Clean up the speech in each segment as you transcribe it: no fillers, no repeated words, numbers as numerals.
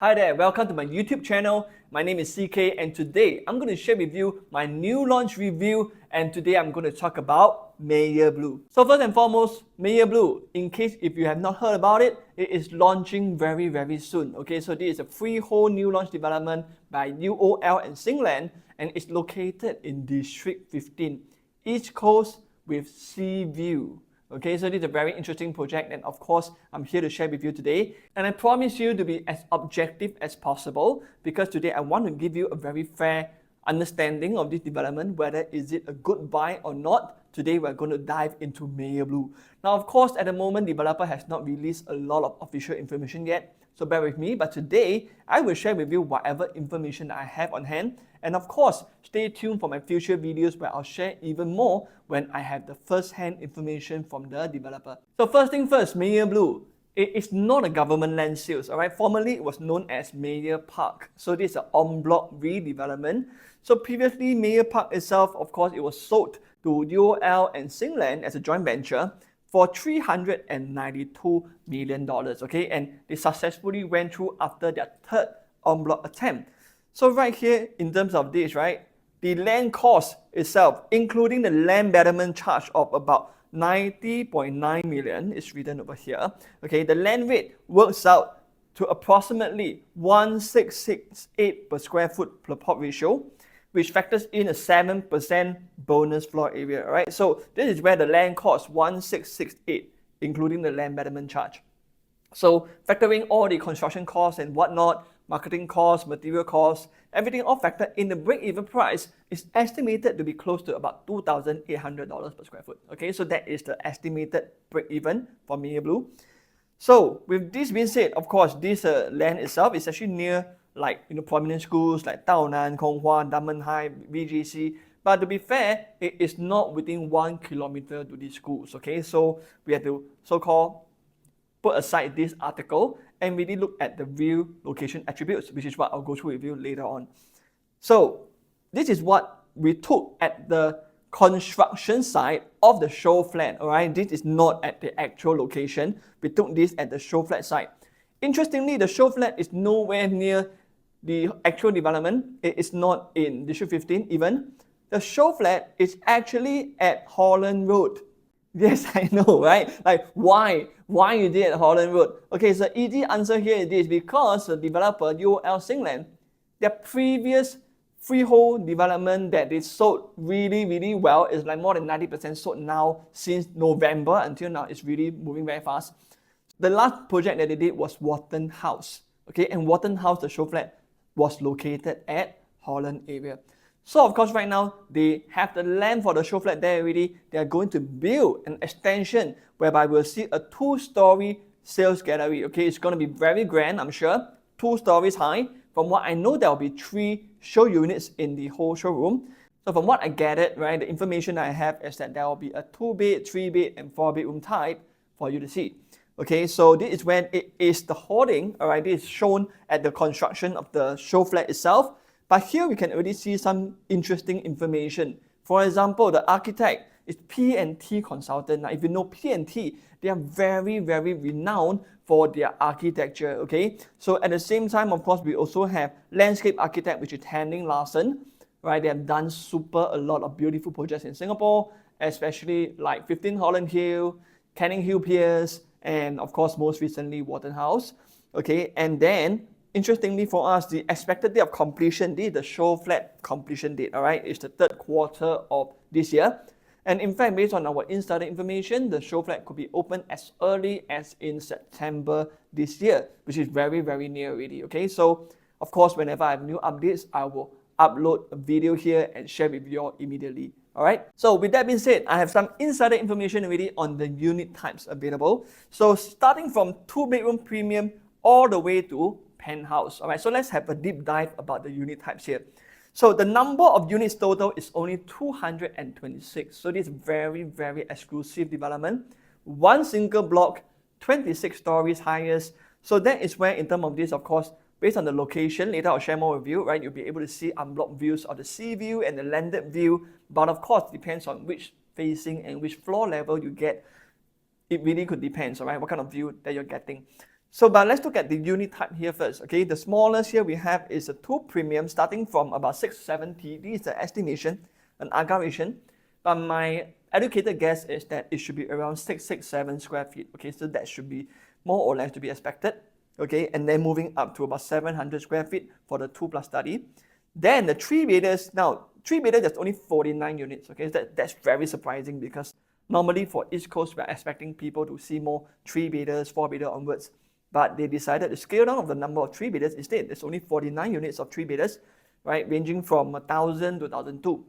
Hi there, welcome to my YouTube channel. My name is CeeKay and today I'm going to share with you my new launch review, and today I'm going to talk about MEYER BLUE. So first and foremost, MEYER BLUE, in case if you have not heard about it, it is launching very soon. Okay, so this is a freehold new launch development by UOL and Singland, and it's located in District 15, East Coast with sea view. Okay, so this is a very interesting project, and of course, I'm here to share with you today. And I promise you to be as objective as possible, because today I want to give you a very fair understanding of this development, whether is it a good buy or not. Today we're going to dive into MEYER BLUE. Now, of course, at the moment, developer has not released a lot of official information yet, so bear with me. But today, I will share with you whatever information I have on hand. And of course, stay tuned for my future videos where I'll share even more when I have the first-hand information from the developer. So first thing first, MEYER BLUE. It is not a government land sales, alright? Formerly, it was known as MEYER Park. So this is an en bloc redevelopment. So previously, MEYER Park itself, of course, it was sold to UOL and Singland as a joint venture for $392 million, okay? And they successfully went through after their third en bloc attempt. So right here, in terms of this, right, the land cost itself, including the land betterment charge of about 90.9 million, is written over here. Okay, the land rate works out to approximately 1,668 per square foot per plot ratio, which factors in a 7% bonus floor area. Right, so this is where the land cost 1,668, including the land betterment charge. So factoring all the construction costs and whatnot, marketing costs, material costs, everything all factored in, the break-even price is estimated to be close to about $2,800 per square foot. Okay, so that is the estimated break-even for MEYER BLUE. So with this being said, of course, this land itself is actually near prominent schools like Taonan, Konghua, Dunman High, VGC. But to be fair, it is not within 1 kilometer to these schools. Okay, so we have to so-called put aside this article and really look at the real location attributes, which is what I'll go through with you later on. So this is what we took at the construction site of the show flat. All right, this is not at the actual location. We took this at the show flat site. Interestingly, the show flat is nowhere near the actual development. It is not in District 15 even. The show flat is actually at Holland Road. Yes, I know, right? Like, why? Why you did at Holland Road? Okay, so the easy answer here is because the developer, UOL Singland, their previous freehold development that they sold really well is like more than 90% sold now since November until now. It's really moving very fast. The last project that they did was Wharton House. Okay, and Wharton House, the show flat, was located at Holland area. So of course right now, they have the land for the show flat there already. They are going to build an extension whereby we'll see a 2-story sales gallery. Okay, it's going to be very grand, I'm sure. 2 stories high. From what I know, there will be 3 show units in the whole showroom. So from what I gathered, right, the information I have is that there will be a 2-bed, 3-bed, and 4-bedroom type for you to see. Okay, so this is when it is the hoarding, alright, this is shown at the construction of the show flat itself. But here we can already see some interesting information. For example, the architect is P&T Consultant. Now, if you know P&T, they are very renowned for their architecture, okay? So at the same time, of course, we also have landscape architect, which is Henning Larsen, right? They have done a lot of beautiful projects in Singapore, especially like 15 Holland Hill, Canning Hill Piers, and of course, most recently, Wharton House, okay? And then, interestingly for us, the expected date of completion, this is the show flat completion date, all right? It's the 3rd quarter of this year. And in fact, based on our insider information, the show flat could be open as early as in September this year, which is very near already, okay? So, of course, whenever I have new updates, I will upload a video here and share with you all immediately. Alright, so with that being said, I have some insider information already on the unit types available. So starting from 2-bedroom premium all the way to penthouse. Alright, so let's have a deep dive about the unit types here. So the number of units total is only 226. So this is very exclusive development. 1 single block, 26 stories highest. So that is where, in terms of this, of course, based on the location, later I'll share more with you, right? You'll be able to see unblocked views of the sea view and the landed view. But of course, it depends on which facing and which floor level you get. It really could depend, all right, what kind of view that you're getting. So, but let's look at the unit type here first. Okay, the smallest here we have is a 2 premium starting from about 670. This is the estimation, an aggravation. But my educated guess is that it should be around 667 square feet. Okay, so that should be more or less to be expected. Okay, and then moving up to about 700 square feet for the 2 plus study. Then the 3 bedders, now 3 bedders there's only 49 units. Okay, that's very surprising because normally for East Coast we're expecting people to see more 3 bedders, 4 bedder onwards. But they decided to scale down of the number of 3 bedders instead. There's only 49 units of 3 bedders, right, ranging from 1,000 to 1,002.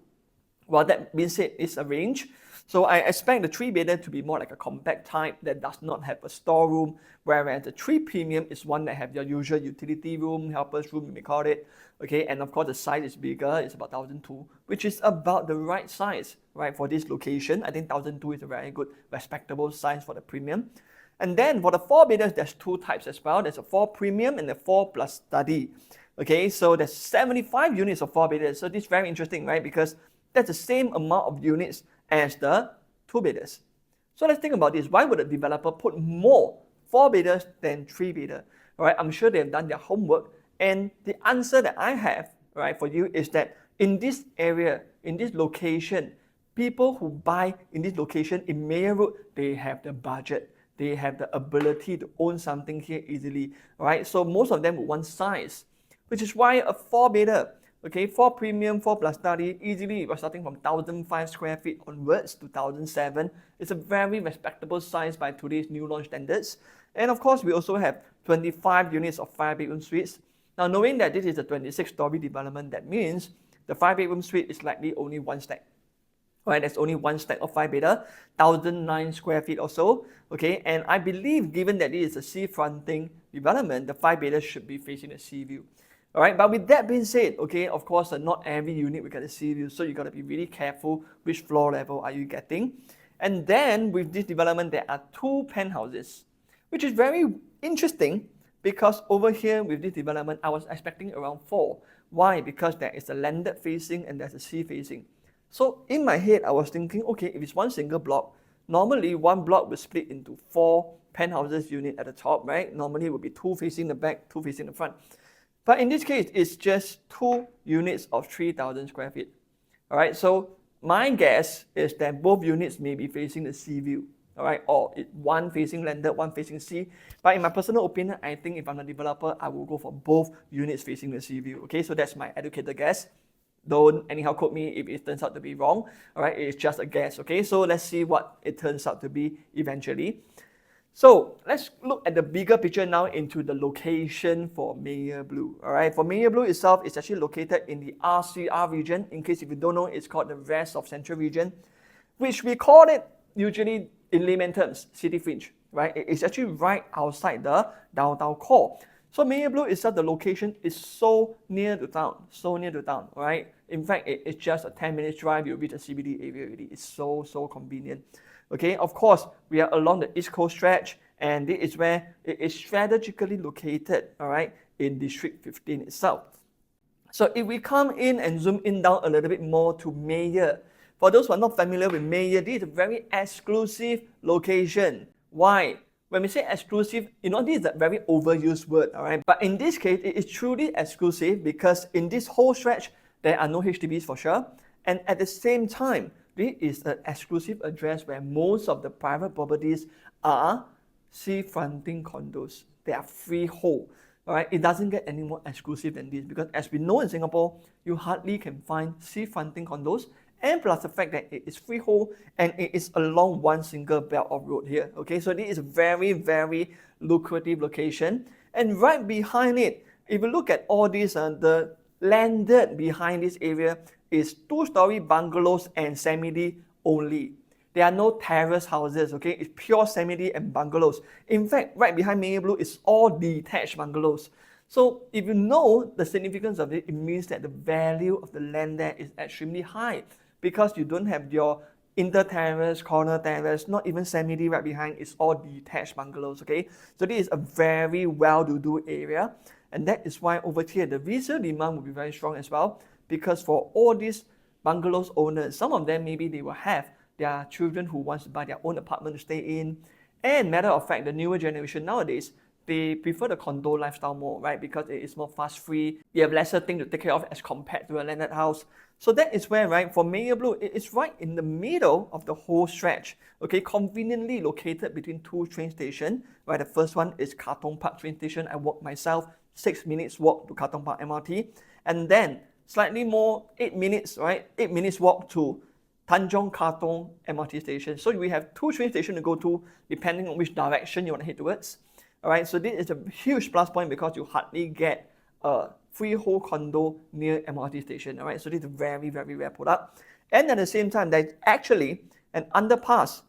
Well, that being said, it's a range. So I expect the 3 bedder to be more like a compact type that does not have a storeroom, whereas the 3 premium is one that have your usual utility room, helper's room, you may call it. Okay, and of course the size is bigger, it's about 1,002, which is about the right size, right, for this location. I think 1,002 is a very good, respectable size for the premium. And then for the 4 bedders, there's 2 types as well. There's a 4 premium and a 4 plus study. Okay, so there's 75 units of 4 bedders. So this is very interesting, right? Because that's the same amount of units as the 2 bedders. So let's think about this. Why would a developer put more 4 bedders than 3 bedder? All right, I'm sure they've done their homework. And the answer that I have, right, for you is that in this area, in this location, people who buy in this location in Meyer Road, they have the budget. They have the ability to own something here easily, right? So most of them would want size, which is why a 4 bedder, okay, 4 premium, 4 plus study, easily we're starting from 1,005 square feet onwards to 1,007. It's a very respectable size by today's new launch standards. And of course, we also have 25 units of 5-bedroom suites. Now, knowing that this is a 26-story development, that means the 5-bedroom suite is likely only one stack. Right, there's only one stack of 5 bedder, 1,009 square feet or so. Okay, and I believe given that it is a sea fronting development, the 5 bedder should be facing the sea view. All right, but with that being said, okay, of course, not every unit will get a sea view, so you got to be really careful which floor level are you getting. And then with this development, there are 2 penthouses, which is very interesting because over here with this development, I was expecting around 4. Why? Because there is a landed facing and there's a sea facing. So in my head, I was thinking, okay, if it's one single block, normally one block will split into 4 penthouses unit at the top, right? Normally it would be 2 facing the back, 2 facing the front. But in this case, it's just 2 units of 3,000 square feet. All right, so my guess is that both units may be facing the sea view, all right, or one facing landed, one facing sea. But in my personal opinion, I think if I'm a developer, I will go for both units facing the sea view. Okay, so that's my educated guess. Don't anyhow quote me if it turns out to be wrong. All right, it's just a guess. Okay, so let's see what it turns out to be eventually. So let's look at the bigger picture now into the location for MEYER BLUE. All right, for MEYER BLUE itself, it's actually located in the RCR region. In case if you don't know, it's called the Rest of Central region, which we call it usually in layman terms, city fringe. Right, it's actually right outside the downtown core. So MEYER BLUE itself, the location is so near to town, right? In fact, it's just a 10-minute drive, you'll reach the CBD area already. It's so convenient. Okay, of course, we are along the East Coast stretch, and this is where it is strategically located, all right, in District 15 itself. So if we come in and zoom in down a little bit more to MEYER, for those who are not familiar with MEYER, this is a very exclusive location. Why? When we say exclusive, this is a very overused word, all right? But in this case, it is truly exclusive because in this whole stretch, there are no HDBs for sure. And at the same time, this is an exclusive address where most of the private properties are sea-fronting condos. They are freehold, all right? It doesn't get any more exclusive than this because as we know in Singapore, you hardly can find sea-fronting condos, and plus the fact that it is freehold and it is along one single belt of road here. Okay, so this is a very lucrative location. And right behind it, if you look at all these, the landed behind this area is 2-story bungalows and semi-D only. There are no terrace houses, okay? It's pure semi-D and bungalows. In fact, right behind MEYER BLUE is all detached bungalows. So if you know the significance of it, it means that the value of the land there is extremely high because you don't have your inter-terrace, corner terrace, not even semi-D right behind, it's all detached bungalows, okay? So this is a very well-to-do area, and that is why over here, the resale demand will be very strong as well, because for all these bungalows owners, some of them maybe they will have their children who wants to buy their own apartment to stay in, and matter of fact, the newer generation nowadays, they prefer the condo lifestyle more, right? Because it is more fuss-free. You have lesser thing to take care of as compared to a landed house. So that is where, right, for MEYER BLUE, it is right in the middle of the whole stretch. Okay, conveniently located between two train stations. Right, the first one is Katong Park train station. I walk myself 6 minutes walk to Katong Park MRT, and then slightly more 8 minutes, right? 8 minutes walk to Tanjong Katong MRT station. So we have two train stations to go to depending on which direction you want to head towards. All right, so this is a huge plus point because you hardly get a freehold condo near MRT station. All right, so this is a very, very rare product. And at the same time, there's actually an underpass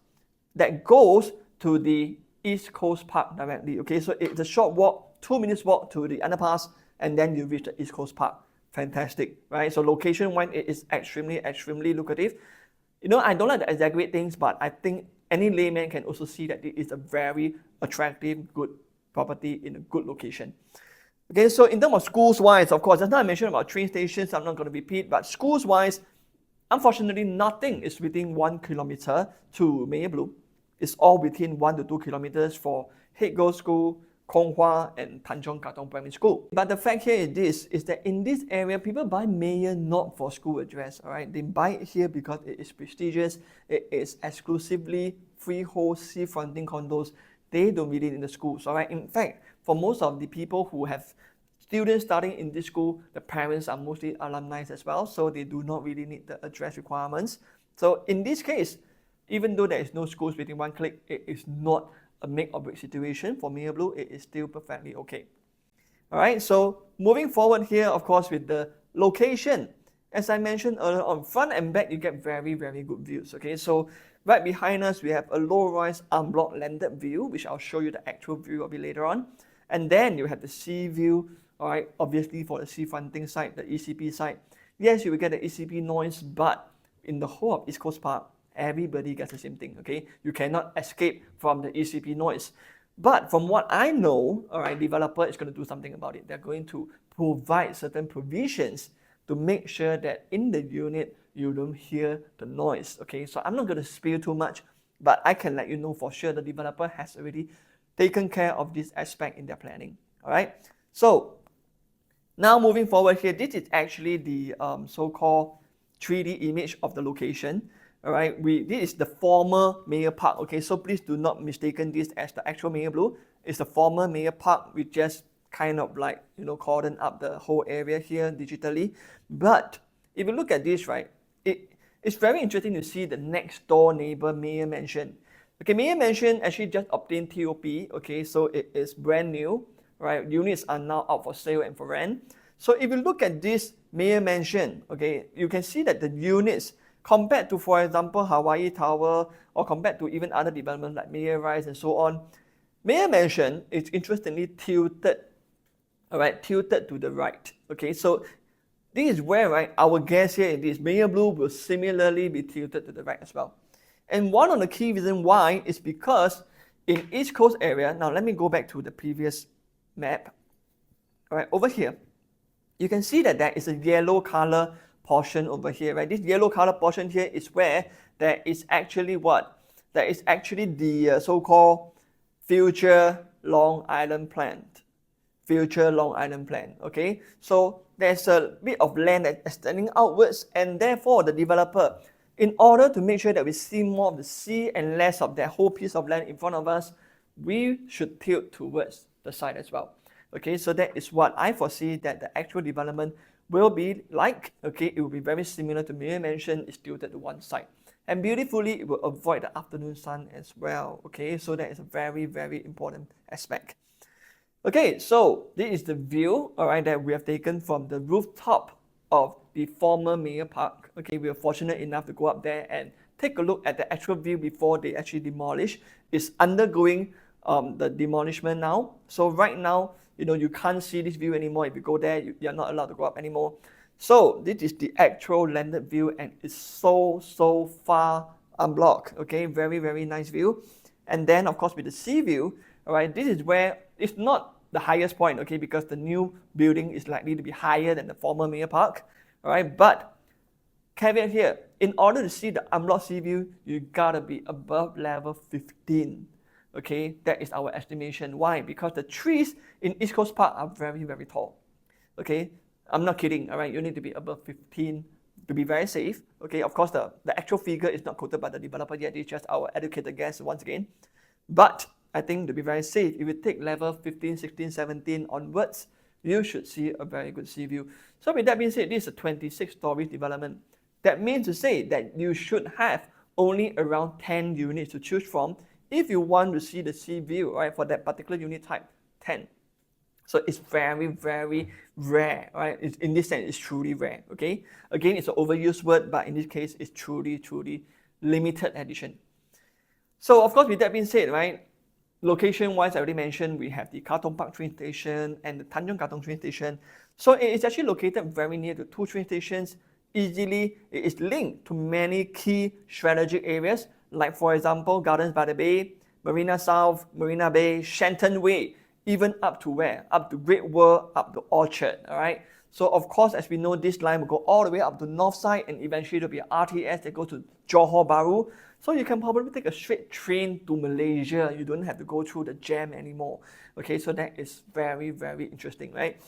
that goes to the East Coast Park directly. Okay, so it's a short walk, 2 minutes walk to the underpass, and then you reach the East Coast Park. Fantastic, right? So location-wise, it is extremely, extremely lucrative. You know, I don't like to exaggerate things, but I think any layman can also see that it is a very attractive, good property in a good location. Okay, so in terms of schools-wise, of course, just now I mentioned about train stations, I'm not going to repeat, but schools-wise, unfortunately, nothing is within 1 kilometer to MEYER BLUE. It's all within 1 to 2 kilometers for Head Girls School, Konghua, and Tanjong Katong Primary School. But the fact here is that in this area, people buy MEYER not for school address, all right? They buy it here because it is prestigious, it is exclusively freehold sea-fronting condos. They don't really need the schools, all right? In fact, for most of the people who have students studying in this school, the parents are mostly alumni as well, so they do not really need the address requirements. So in this case, even though there is no schools within one click, it is not a make or break situation for MEYER BLUE. It is still perfectly okay. All right, so moving forward here, of course, with the location, as I mentioned earlier on, front and back, you get very, very good views. Okay, so right behind us, we have a low-rise en-bloc landed view, which I'll show you the actual view of it later on. And then you have the sea view, all right, obviously for the sea fronting side, the ECP side. Yes, you will get the ECP noise, but in the whole of East Coast Park, everybody gets the same thing, okay? You cannot escape from the ECP noise. But from what I know, all right, developer is going to do something about it. They're going to provide certain provisions to make sure that in the unit, you don't hear the noise, okay? So I'm not going to spill too much, but I can let you know for sure the developer has already taken care of this aspect in their planning, all right? So now moving forward here, this is actually the so-called 3D image of the location. All right, this is the former MEYER Park. Okay, so please do not mistaken this as the actual MEYER BLUE. It's the former MEYER Park. We just kind of like, you know, cordon up the whole area here digitally. But if you look at this, right, it's very interesting to see the next door neighbor MEYER Mansion. Okay, MEYER Mansion actually just obtained TOP. Okay, so it is brand new. Right, units are now out for sale and for rent. So if you look at this MEYER Mansion, okay, you can see that the units compared to, for example, Hawaii Tower, or compared to even other developments like MEYER Rise and so on, MEYER Mansion is interestingly tilted, all right, tilted to the right. Okay, so this is where, right, our guess here in this MEYER BLUE will similarly be tilted to the right as well. And one of the key reasons why is because in East Coast area, now let me go back to the previous map. All right, over here, you can see that there is a yellow color portion over here, right? This yellow color portion here is where there is actually what? There is actually the so-called future Long Island plan. Future Long Island plan, okay? So there's a bit of land that's extending outwards, and therefore the developer, in order to make sure that we see more of the sea and less of that whole piece of land in front of us, we should tilt towards the side as well. Okay, so that is what I foresee that the actual development will be like. Okay, it will be very similar to MEYER Mansion, it's tilted to one side. And beautifully, it will avoid the afternoon sun as well. Okay, so that is a very, very important aspect. Okay, so this is the view, all right, that we have taken from the rooftop of the former MEYER Park. Okay, we were fortunate enough to go up there and take a look at the actual view before they actually demolish. It's undergoing the demolishment now. So right now, you know, you can't see this view anymore. If you go there, you're not allowed to go up anymore. So this is the actual landed view, and it's so far unblocked. Okay, very, very nice view. And then of course with the sea view, all right, this is where it's not the highest point, okay, because the new building is likely to be higher than the former MEYER Park. All right, but caveat here, in order to see the unblocked sea view, you gotta be above level 15. Okay, that is our estimation. Why? Because the trees in East Coast Park are very, very tall. Okay, I'm not kidding. All right, you need to be above 15 to be very safe. Okay, of course, the actual figure is not quoted by the developer yet. It's just our educated guess once again. But I think to be very safe, if you take level 15, 16, 17 onwards, you should see a very good sea view. So with that being said, this is a 26-story development. That means to say that you should have only around 10 units to choose from if you want to see the sea view, right, for that particular unit type, 10. So it's very, very rare, right? In this sense, it's truly rare, okay? Again, it's an overused word, but in this case, it's truly, truly limited edition. So of course, with that being said, right, location-wise, I already mentioned we have the Katong Park train station and the Tanjong Katong train station. So it is actually located very near to 2 train stations. Easily, it is linked to many key strategic areas, like for example, Gardens by the Bay, Marina South, Marina Bay, Shenton Way, even up to where? Up to Great World, up to Orchard, all right? So of course, as we know, this line will go all the way up to North Side, and eventually there'll be an RTS that goes to Johor Bahru. So you can probably take a straight train to Malaysia. You don't have to go through the jam anymore. Okay, so that is very, very interesting, right?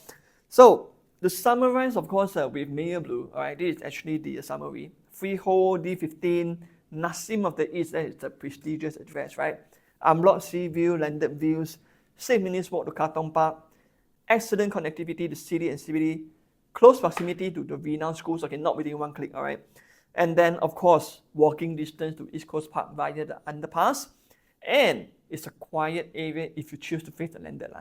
So to summarize, of course, with MEYER BLUE, all right, this is actually the summary. Freehold, D15, Nassim of the East, that is the prestigious address, right? Unblocked sea view, landed views, 6 minutes walk to Katong Park, excellent connectivity to city and CBD, close proximity to the renowned schools, okay, not within one click, all right? And then, of course, walking distance to East Coast Park via the underpass. And it's a quiet area if you choose to face the landed.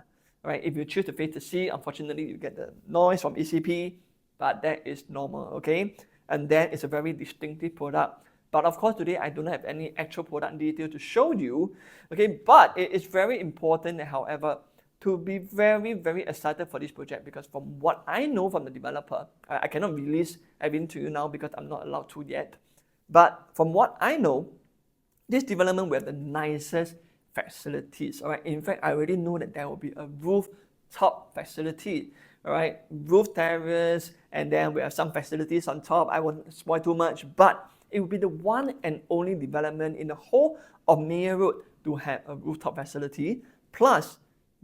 Right? If you choose to face the sea, unfortunately, you get the noise from ECP, but that is normal, okay? And then it's a very distinctive product. But of course, today I don't have any actual product detail to show you, okay? But it is very important, however, to be very, very excited for this project, because from what I know from the developer, I cannot release everything to you now because I'm not allowed to yet. But from what I know, this development will have the nicest facilities. All right. In fact, I already know that there will be a rooftop facility. All right, roof terrace, and then we have some facilities on top. I won't spoil too much, but it will be the one and only development in the whole of Meyer Road to have a rooftop facility, plus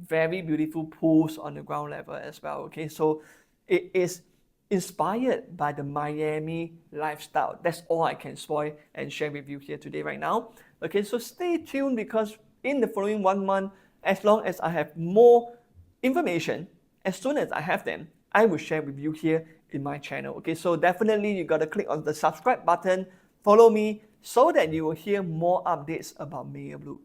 very beautiful pools on the ground level as well. Okay, so it is inspired by the Miami lifestyle. That's all I can spoil and share with you here today right now. Okay, so stay tuned, because in the following 1 month, as long as I have more information, as soon as I have them, I will share with you here in my channel. Okay, so definitely you gotta click on the subscribe button, follow me, so that you will hear more updates about MEYER BLUE.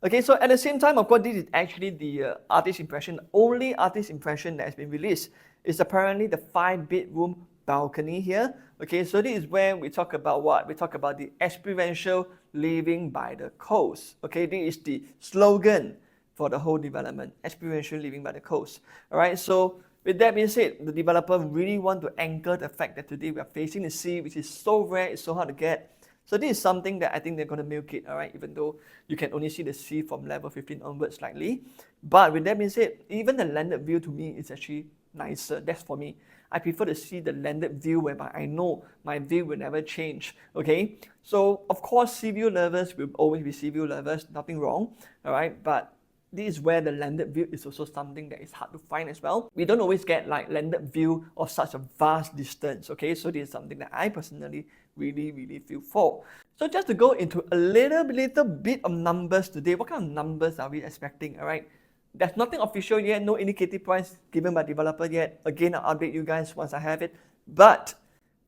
Okay, so at the same time, of course, this is actually the artist impression. Only artist impression that has been released is apparently the 5-bedroom balcony here. Okay, so this is where we talk about what? We talk about the experiential living by the coast. Okay, this is the slogan for the whole development, experiential living by the coast. All right, so with that being said, the developer really want to anchor the fact that today we are facing the sea, which is so rare, it's so hard to get. So this is something that I think they're going to milk it, all right, even though you can only see the sea from level 15 onwards slightly. But with that being said, even the landed view to me is actually nicer. That's for me. I prefer to see the landed view whereby I know my view will never change, okay? So, of course, sea view lovers will always be sea view lovers, nothing wrong, all right? But this is where the landed view is also something that is hard to find as well. We don't always get like landed view of such a vast distance, okay? So this is something that I personally really feel for. So just to go into a little bit of numbers today, what kind of numbers are we expecting, all right? There's nothing official yet, no indicative price given by developer yet. Again, I'll update you guys once I have it. But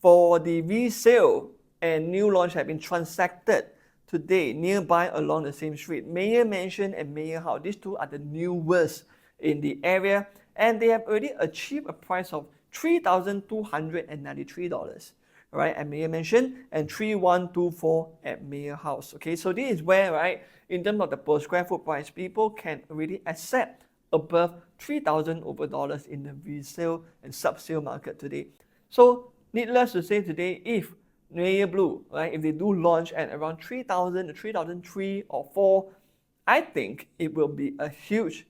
for the resale and new launch have been transacted today nearby along the same street, MEYER Mansion and MEYER House, these two are the newest in the area, and they have already achieved a price of $3,293. Right, at MEYER Mansion, and 3,124 at MEYER House. Okay, so this is where, right, in terms of the per square foot price, people can already accept above $3,000 in the resale and sub-sale market today. So needless to say today, if MEYER BLUE, right, if they do launch at around 3,000 to 3,003 or 4, I think it will be a huge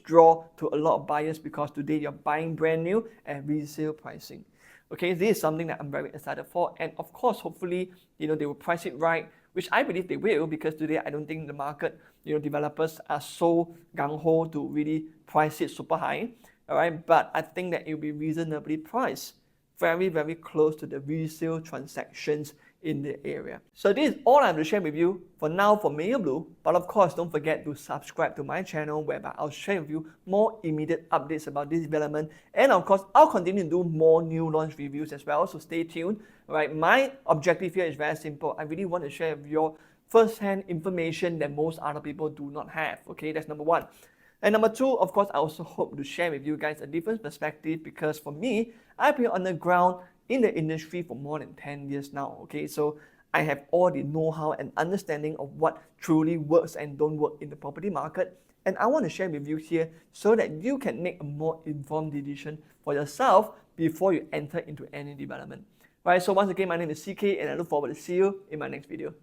draw to a lot of buyers, because today you're buying brand new at resale pricing. Okay, this is something that I'm very excited for, and of course, hopefully, they will price it right which I believe they will, because today I don't think the market, developers are so gung-ho to really price it super high, all right? But I think that it will be reasonably priced, very, very close to the resale transactions in the area. So this is all I have to share with you for now for MEYER BLUE, but of course don't forget to subscribe to my channel whereby I'll share with you more immediate updates about this development, and of course I'll continue to do more new launch reviews as well, so stay tuned. Right, my objective here is very simple. I really want to share with you first-hand information that most other people do not have. Okay, that's number one. And number two, of course, I also hope to share with you guys a different perspective, because for me, I've been on the ground in the industry for more than 10 years now. Okay, so I have all the know-how and understanding of what truly works and don't work in the property market. And I want to share with you here so that you can make a more informed decision for yourself before you enter into any development. Right, so once again, my name is CeeKay, and I look forward to see you in my next video.